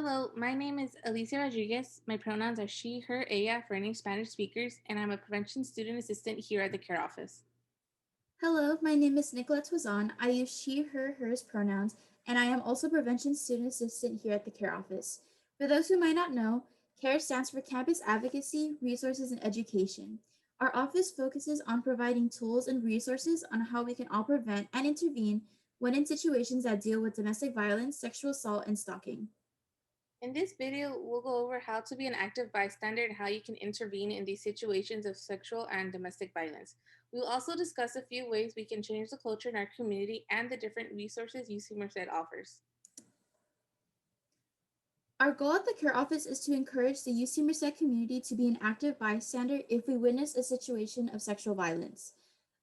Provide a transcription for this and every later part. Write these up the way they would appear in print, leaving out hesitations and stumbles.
Hello, my name is Alicia Rodriguez. My pronouns are she, her, ella for any Spanish speakers, and I'm a prevention student assistant here at the CARE office. Hello, my name is Nicolette Wazan. I use she, her, hers pronouns, and I am also Prevention Student Assistant here at the CARE office. For those who might not know, CARE stands for Campus Advocacy, Resources, and Education. Our office focuses on providing tools and resources on how we can all prevent and intervene when in situations that deal with domestic violence, sexual assault, and stalking. In this video, we'll go over how to be an active bystander and how you can intervene in these situations of sexual and domestic violence. We will also discuss a few ways we can change the culture in our community and the different resources UC Merced offers. Our goal at the CARE office is to encourage the UC Merced community to be an active bystander if we witness a situation of sexual violence.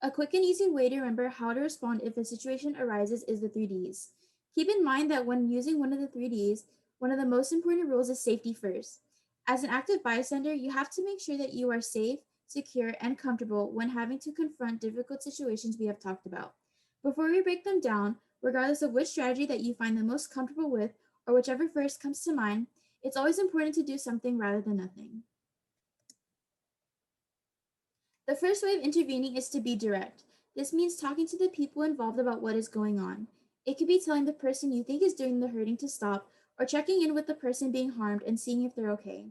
A quick and easy way to remember how to respond if a situation arises is the 3Ds. Keep in mind that when using one of the 3Ds, one of the most important rules is safety first. As an active bystander, you have to make sure that you are safe, secure, and comfortable when having to confront difficult situations we have talked about. Before we break them down, regardless of which strategy that you find the most comfortable with, or whichever first comes to mind, it's always important to do something rather than nothing. The first way of intervening is to be direct. This means talking to the people involved about what is going on. It could be telling the person you think is doing the hurting to stop, or checking in with the person being harmed and seeing if they're okay.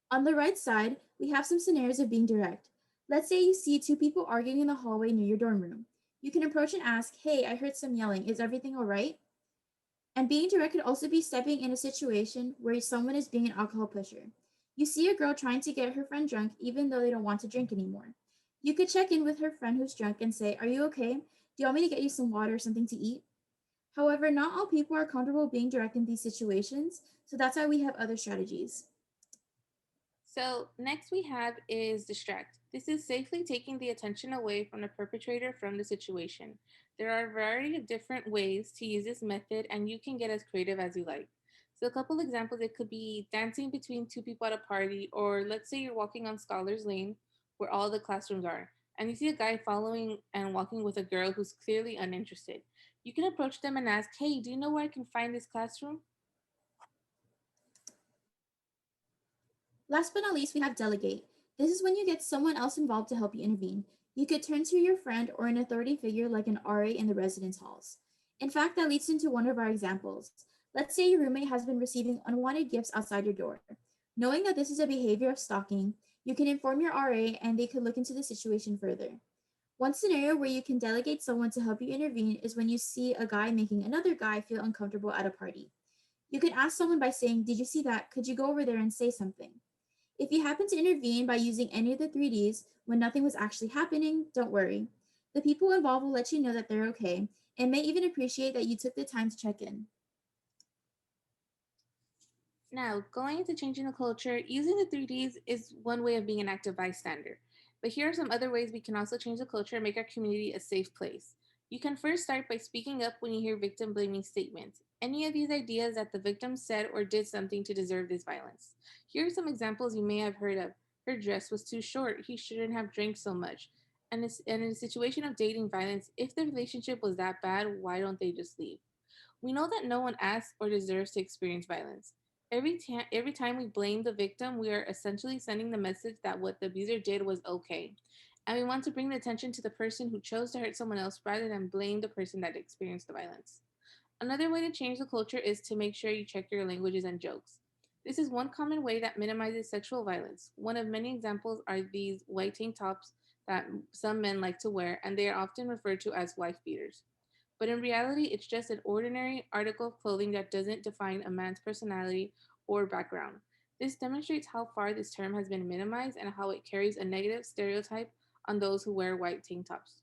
On the right side, we have some scenarios of being direct. Let's say you see two people arguing in the hallway near your dorm room. You can approach and ask, "Hey, I heard some yelling. Is everything all right?" And being direct could also be stepping in a situation where someone is being an alcohol pusher. You see a girl trying to get her friend drunk even though they don't want to drink anymore. You could check in with her friend who's drunk and say, "Are you okay? Do you want me to get you some water or something to eat?" However, not all people are comfortable being direct in these situations, so that's why we have other strategies. So, next we have is distract. This is safely taking the attention away from the perpetrator from the situation. There are a variety of different ways to use this method, and you can get as creative as you like. So, a couple examples it could be dancing between two people at a party, or let's say you're walking on Scholars Lane where all the classrooms are, and you see a guy following and walking with a girl who's clearly uninterested. You can approach them and ask, "Hey, do you know where I can find this classroom?" Last but not least, we have delegate. This is when you get someone else involved to help you intervene. You could turn to your friend or an authority figure like an RA in the residence halls. In fact, that leads into one of our examples. Let's say your roommate has been receiving unwanted gifts outside your door. Knowing that this is a behavior of stalking, you can inform your RA and they could look into the situation further. One scenario where you can delegate someone to help you intervene is when you see a guy making another guy feel uncomfortable at a party. You can ask someone by saying, "Did you see that? Could you go over there and say something?" If you happen to intervene by using any of the 3Ds when nothing was actually happening, don't worry. The people involved will let you know that they're okay and may even appreciate that you took the time to check in. Now, going into changing the culture, using the 3Ds is one way of being an active bystander. But here are some other ways we can also change the culture and make our community a safe place. You can first start by speaking up when you hear victim blaming statements. Any of these ideas that the victim said or did something to deserve this violence. Here are some examples you may have heard of. Her dress was too short. He shouldn't have drank so much. And in a situation of dating violence, if the relationship was that bad, why don't they just leave? We know that no one asks or deserves to experience violence. Every time we blame the victim, we are essentially sending the message that what the abuser did was okay. And we want to bring the attention to the person who chose to hurt someone else rather than blame the person that experienced the violence. Another way to change the culture is to make sure you check your languages and jokes. This is one common way that minimizes sexual violence. One of many examples are these white tank tops that some men like to wear, and they are often referred to as wife beaters. But in reality, it's just an ordinary article of clothing that doesn't define a man's personality or background. This demonstrates how far this term has been minimized and how it carries a negative stereotype on those who wear white tank tops.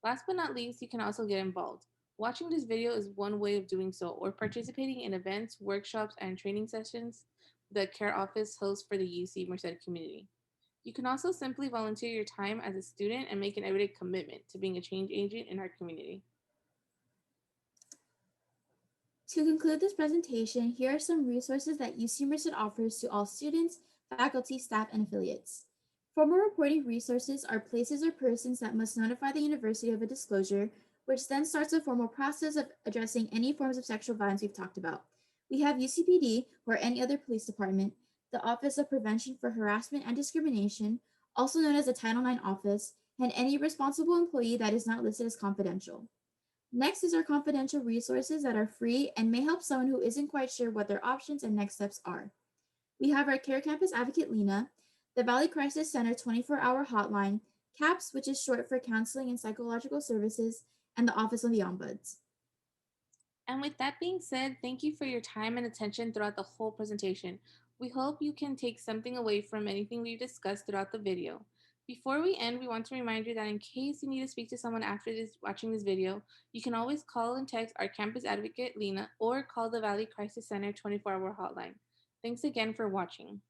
Last but not least, you can also get involved. Watching this video is one way of doing so, or participating in events, workshops, and training sessions the CARE office hosts for the UC Merced community. You can also simply volunteer your time as a student and make an everyday commitment to being a change agent in our community. To conclude this presentation, here are some resources that UC Merced offers to all students, faculty, staff, and affiliates. Formal reporting resources are places or persons that must notify the university of a disclosure, which then starts a formal process of addressing any forms of sexual violence we've talked about. We have UCPD, or any other police department, the Office of Prevention for Harassment and Discrimination, also known as the Title IX Office, and any responsible employee that is not listed as confidential. Next is our confidential resources that are free and may help someone who isn't quite sure what their options and next steps are. We have our Care Campus Advocate Lena, the Valley Crisis Center 24-hour hotline, CAPS, which is short for Counseling and Psychological Services, and the Office of the Ombuds. And with that being said, thank you for your time and attention throughout the whole presentation. We hope you can take something away from anything we've discussed throughout the video. Before we end, we want to remind you that in case you need to speak to someone after watching this video, you can always call and text our campus advocate, Lena, or call the Valley Crisis Center 24-hour hotline. Thanks again for watching.